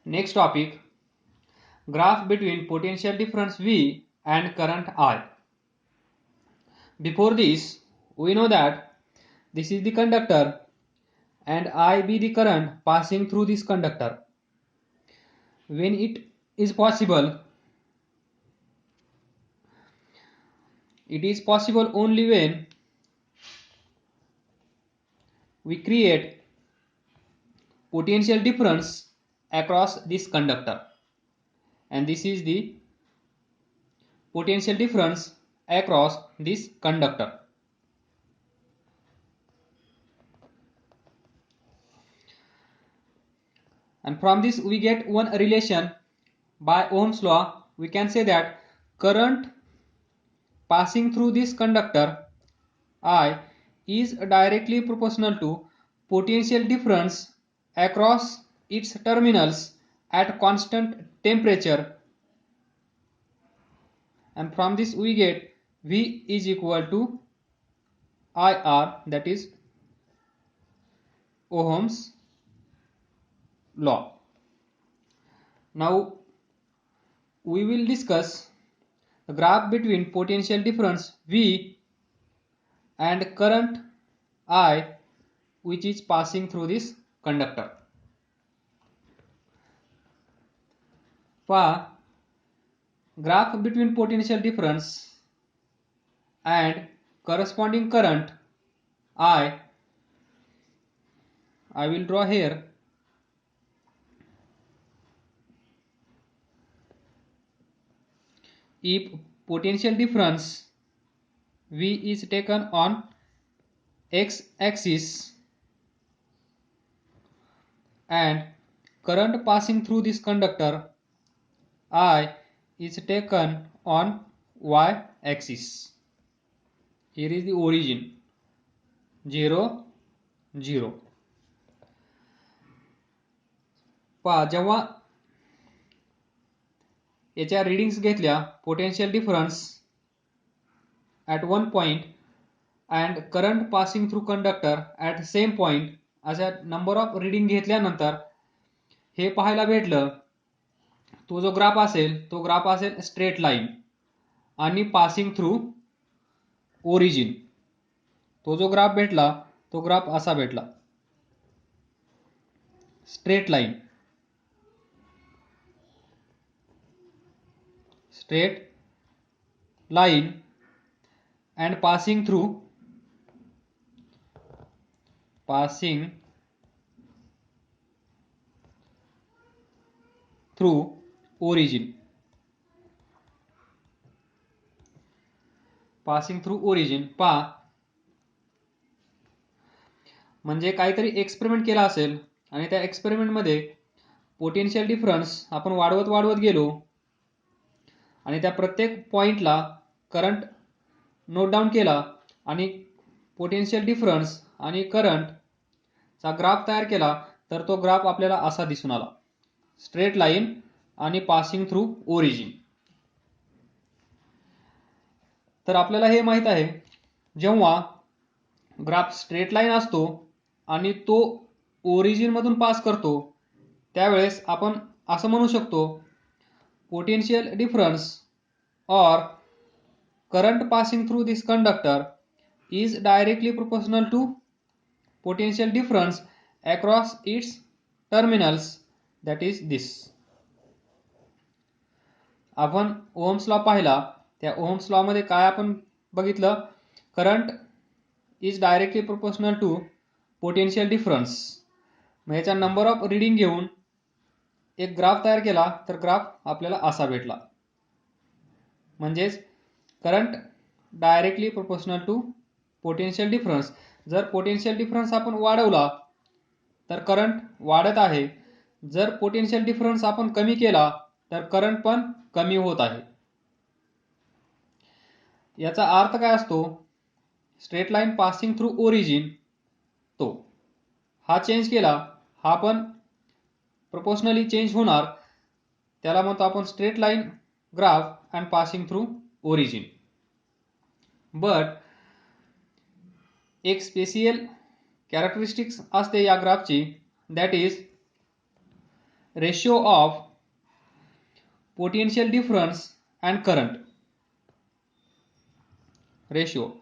Next topic, graph between potential difference V and current I. Before this, we know that this is the conductor and I be the current passing through this conductor. When it is possible only when we create potential difference across this conductor, and this is the potential difference across this conductor. And from this we get one relation by Ohm's law. We can say that current passing through this conductor I is directly proportional to potential difference across its terminals at constant temperature, and from this we get V is equal to IR, that is Ohm's law. Now we will discuss the graph between potential difference V and current I which is passing through this conductor. For graph between potential difference and corresponding current I will draw here. If potential difference V is taken on x-axis and current passing through this conductor I is taken on y-axis. Here is the origin 0 0. पहा जेव्हा याच्या readings घेतल्या potential difference at one point and current passing through conductor at same point अशा number of reading घेतल्यानंतर हे पाहायला भेटलं, तो जो ग्राफ असेल तो ग्राफ असेल स्ट्रेट लाईन आणि पासिंग थ्रू ओरिजिन. तो जो ग्राफ भेटला तो ग्राफ असा भेटला, straight line and passing through origin. Passing through origin पहा, म्हणजे काहीतरी एक्सपेरिमेंट केला असेल आणि त्या एक्सपेरिमेंट मध्ये पोटेन्शियल डिफरन्स आपण वाढवत गेलो आणि त्या प्रत्येक पॉइंटला करंट नोट डाऊन केला आणि पोटेन्शियल डिफरन्स आणि करंटचा ग्राफ तयार केला, तर तो ग्राफ आपल्याला असा दिसून आला, स्ट्रेट लाईन आणि पासिंग थ्रू ओरिजिन. तर आपल्याला हे माहित आहे, जेव्हा ग्राफ स्ट्रेट लाईन असतो आणि तो ओरिजिन मधून पास करतो त्यावेळेस आपण असं म्हणू शकतो, potential difference or current passing through this conductor is directly proportional to potential difference across its terminals, that is this. आपण ओहम्स लॉ पाहिला, त्या ओहम्स लॉ मध्ये काय आपण बघितलं, current is directly proportional to potential difference. मग याचा number of reading घेऊन एक ग्राफ तयार केला तर ग्राफ आपल्याला असा भेटला, म्हणजेच current directly proportional to potential difference. जर पोटेन्शियल डिफरन्स आपण वाढवला तर करंट वाढत आहे, जर पोटेन्शियल डिफरन्स आपण कमी केला तर करंट पण कमी होत आहे. याचा अर्थ काय असतो, straight line passing through origin, तो हा चेंज केला हा पण प्रोपोर्शनली चेंज होणार, त्याला म्हणतो आपण straight line graph and passing through origin. But एक स्पेशल कॅरेक्टरिस्टिक्स असते या ग्राफची, that is ratio of potential difference and current ratio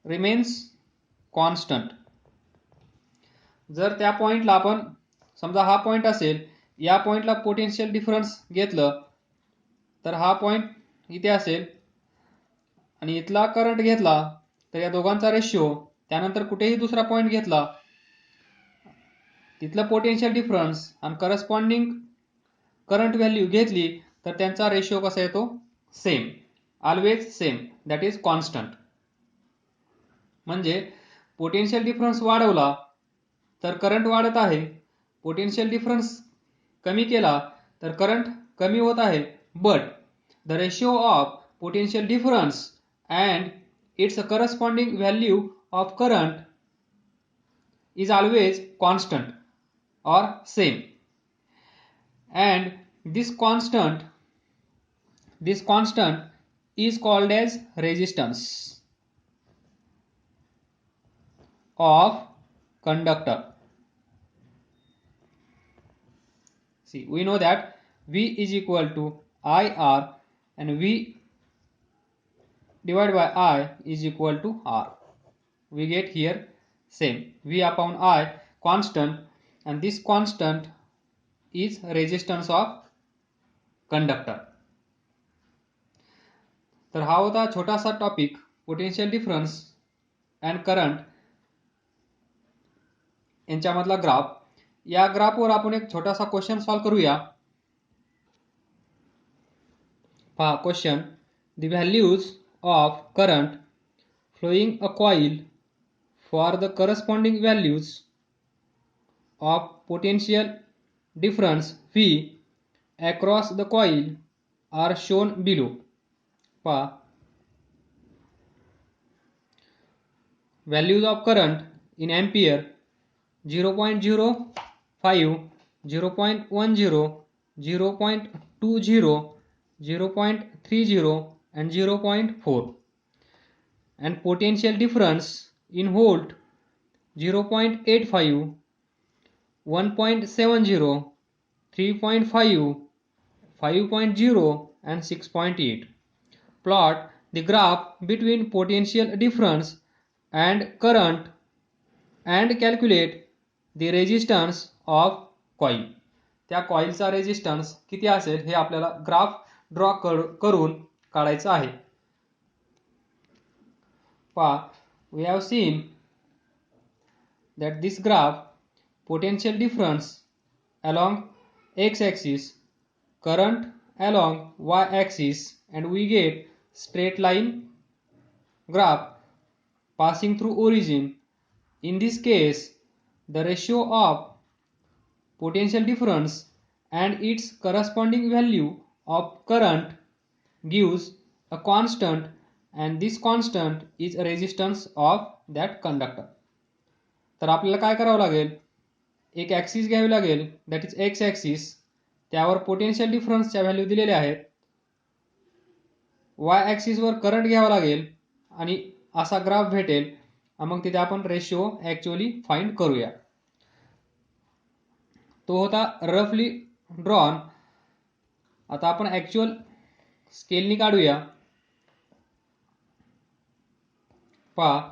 remains constant. जर त्या पॉइंटला आपण समजा हा पॉइंट असेल, या पॉइंटला पोटेन्शियल डिफरन्स घेतलं तर हा पॉइंट इथे असेल आणि इथला करंट घेतला तर या दोघांचा रेशिओ, त्यानंतर कुठेही दुसरा पॉइंट घेतला तिथलं पोटेन्शियल डिफरन्स आणि करस्पॉन्डिंग करंट व्हॅल्यू घेतली तर त्यांचा रेशिओ कसा येतो, same, always same, that is constant. म्हणजे पोटेन्शियल डिफरन्स वाढवला तर करंट वाढत आहे, पोटेन्शियल डिफरन्स कमी केला तर करंट कमी होत आहे, but the ratio of potential difference and it's corresponding value of current is always constant or same, and this constant is called as resistance of conductor. See, we know that V is equal to IR and V divided by I is equal to R. We get here same, V upon I constant, and this constant is resistance of conductor. तर हा होता छोटासा topic potential difference and current यांच्यामधला graph. या ग्राफवर आपण एक छोटासा क्वेश्चन सॉल्व करूया. पहा question, the values of current flowing a coil for the corresponding values of potential difference V across the coil are shown below. Values of current in ampere 0.05, 0.10, 0.20, 0.30 and 0.4, and potential difference in volt 0.85, 1.70, 3.5, 5.0 and 6.8. Plot the graph between potential difference and current and calculate the resistance of coil. त्या कॉइलचा resistance किती असेल हे आपल्याला graph draw करून काढायचं आहे. पहा, we have seen that this graph potential difference along x-axis, current along y-axis, and we get straight line graph passing through origin. In this case, the ratio of potential difference and its corresponding value of current gives a constant, and this constant is a resistance of that conductor. तर आपल्याला काय करावं लागेल, एक axis घ्यावी लागेल, that is x axis, त्यावर potential डिफरन्सच्या value दिलेल्या आहेत. वाय ॲक्सिसवर करंट घ्यावा लागेल आणि असा ग्राफ भेटेल. मग तिथे आपण रेशिओ ॲक्च्युअली फाइंड करूया. तो होता रफली ड्रॉन. आता आपण ॲक्च्युअल स्केलनी काढूया. पहा,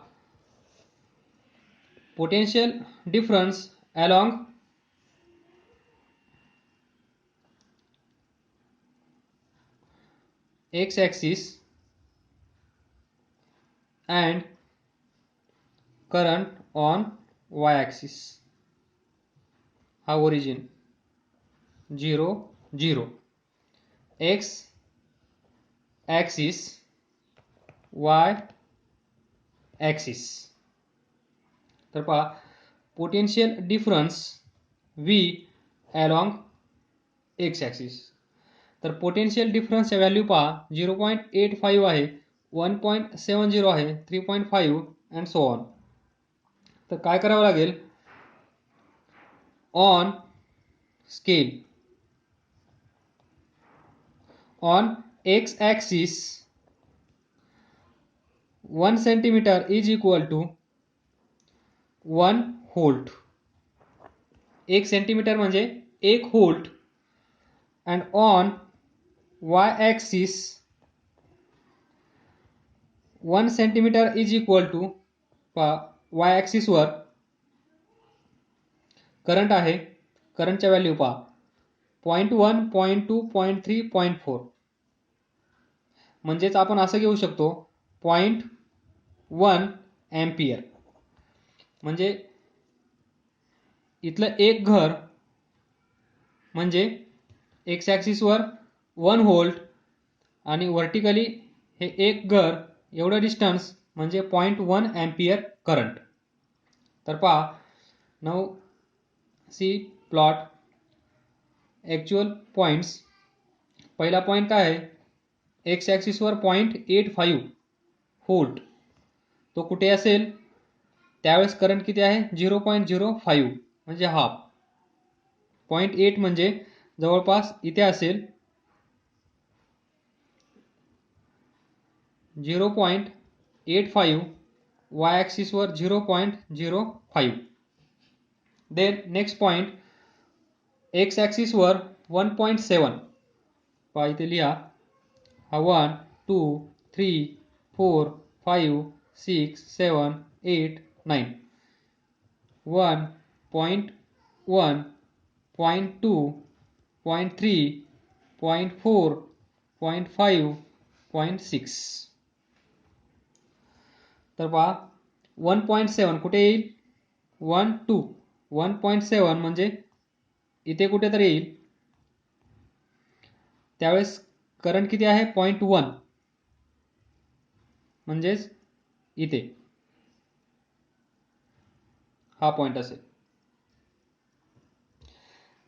potential difference along x-axis and current on y-axis. हा origin 0 0, x axis, y axis. तर पहा, potential difference V along x axis. तर पोटेन्शियल डिफरन्सच्या व्हॅल्यू पहा, 0.85 आहे, 1.70 आहे, 3.5 अँड सो ऑन. तर काय करावं लागेल, on scale on X axis 1 centimetre is equal to 1 volt. 1 centimetre म्हणजे 1 volt. And on Y axis 1 centimetre is equal to Y ॲक्सिसवर करंट आहे. करंटच्या व्हॅल्यू पहा 0.1 0.2 0.3 0.4. म्हणजेच आपण असं घेऊ शकतो 0.1 एम्पियर. म्हणजे इथलं एक घर म्हणजे एक्स ॲक्सिसवर 1 व्होल्ट आणि व्हर्टिकली हे एक घर एवढं डिस्टन्स म्हणजे 0.1 एम्पियर करंट. तर पहा now see plot actual points. पहिला पॉईंट काय आहे, एक्स ॲक्सिसवर 0.85 व्होल्ट, तो कुठे असेल त्यावेळेस करंट किती आहे 0.05 म्हणजे हाफ. 0.8 म्हणजे जवळपास इथे असेल 0.85, वाय ॲक्सिसवर 0.05. देन नेक्स्ट पॉईंट एक्स ॲक्सिसवर 1.7. पहा इथे लिहा हा 1 2 3 4 5 6 7 8 9. 1 0.1 0.2 0.3 0.4 0.5 0.6. तर पहा 1.7 कुठे येईल 1 2. 1.7 म्हणजे इथे कुठेतरी येईल. त्यावेळेस करंट किती आहे 0.1 म्हणजेच इथे हा पॉईंट असेल.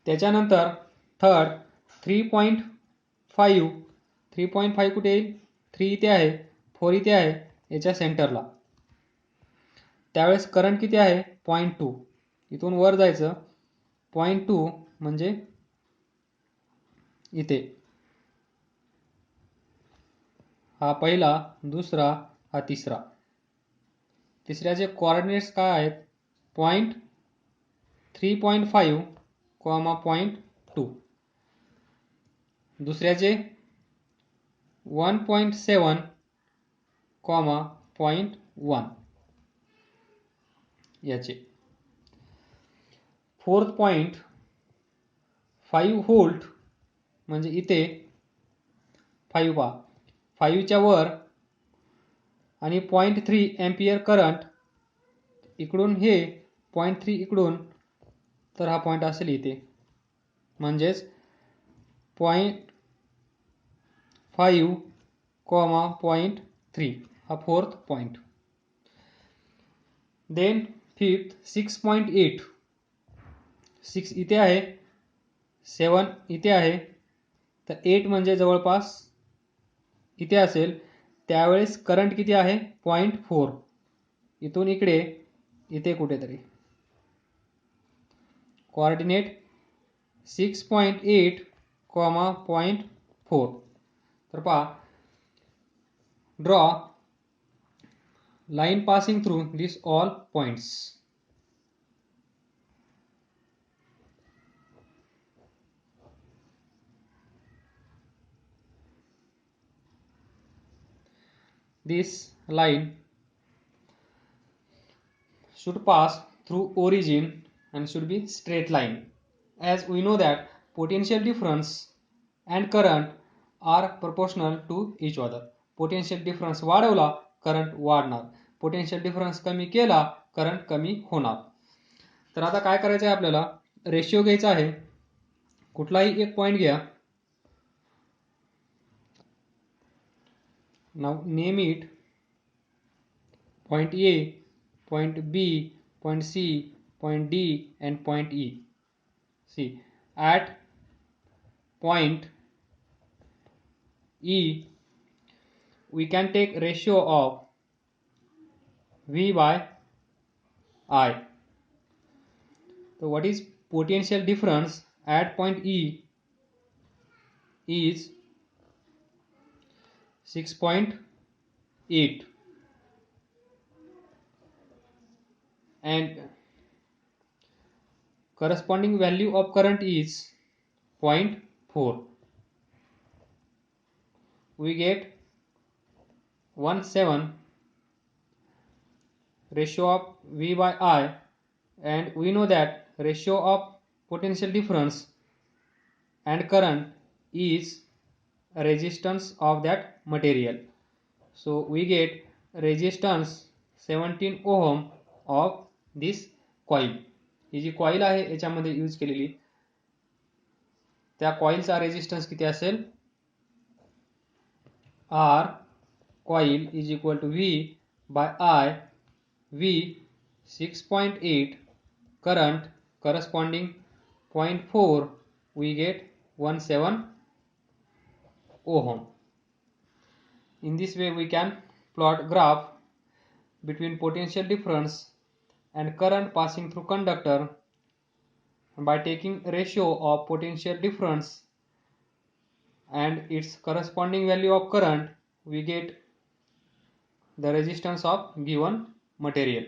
त्याच्यानंतर थर्ड 3.5. 3.5 कुठे येईल 3 इथे आहे 4 इथे आहे याच्या सेंटरला. त्यावेळेस करंट किती आहे 0.2. इथून वर जायचं 0.2 म्हणजे इथे हा पहिला दुसरा हा तिसरा. तिसऱ्याचे कोऑर्डिनेट्स काय आहेत 3.5 0.2. दुसऱ्याचे 1.7 0.1 याचे. फोर्थ पॉईंट 5 व्होल्ट म्हणजे इथे 5 पहा 5च्या वर आणि 0.3 एम्पियर करंट इकडून हे 0.3 इकडून, तर हा पॉईंट असेल इथे म्हणजेच 0.5 0.3 हा फोर्थ पॉईंट. Then fifth 6.8. 6 इथे आहे 7 इथे आहे तर 8 म्हणजे जवळपास इथे असेल. त्यावेळेस करंट किती आहे 0.4 इथून इकडे इथे कुठेतरी. कोऑर्डिनेट 6.8 0.4. तर पहा draw line passing through these all points. This line should pass through origin and should be straight line, as we know that potential difference and current are proportional to each other. Potential difference वाढवला current वाढणार, potential difference कमी केला current कमी होणार. तर आता काय करायचं आहे आपल्याला रेशिओ घ्यायचा आहे. कुठलाही एक पॉईंट घ्या. नाव name it point A, point B, point C, point D and point E. See, at point E we can take ratio of V by I. So what is potential difference at point E is 6.8 and corresponding value of current is 0.4. We get 1/7 ratio of V by I, and we know that ratio of potential difference and current is resistance of that material. So we get resistance 17 ohm of this coil. ही जी coil आहे याच्यामध्ये use केलेली त्या कॉईलचा resistance किती असेल R coil is equal to V by I. V 6.8, current corresponding 0.4, we get 1/7 ohm. In this way we can plot graph between potential difference and current passing through conductor by taking ratio of potential difference and its corresponding value of current. We get the resistance of given material.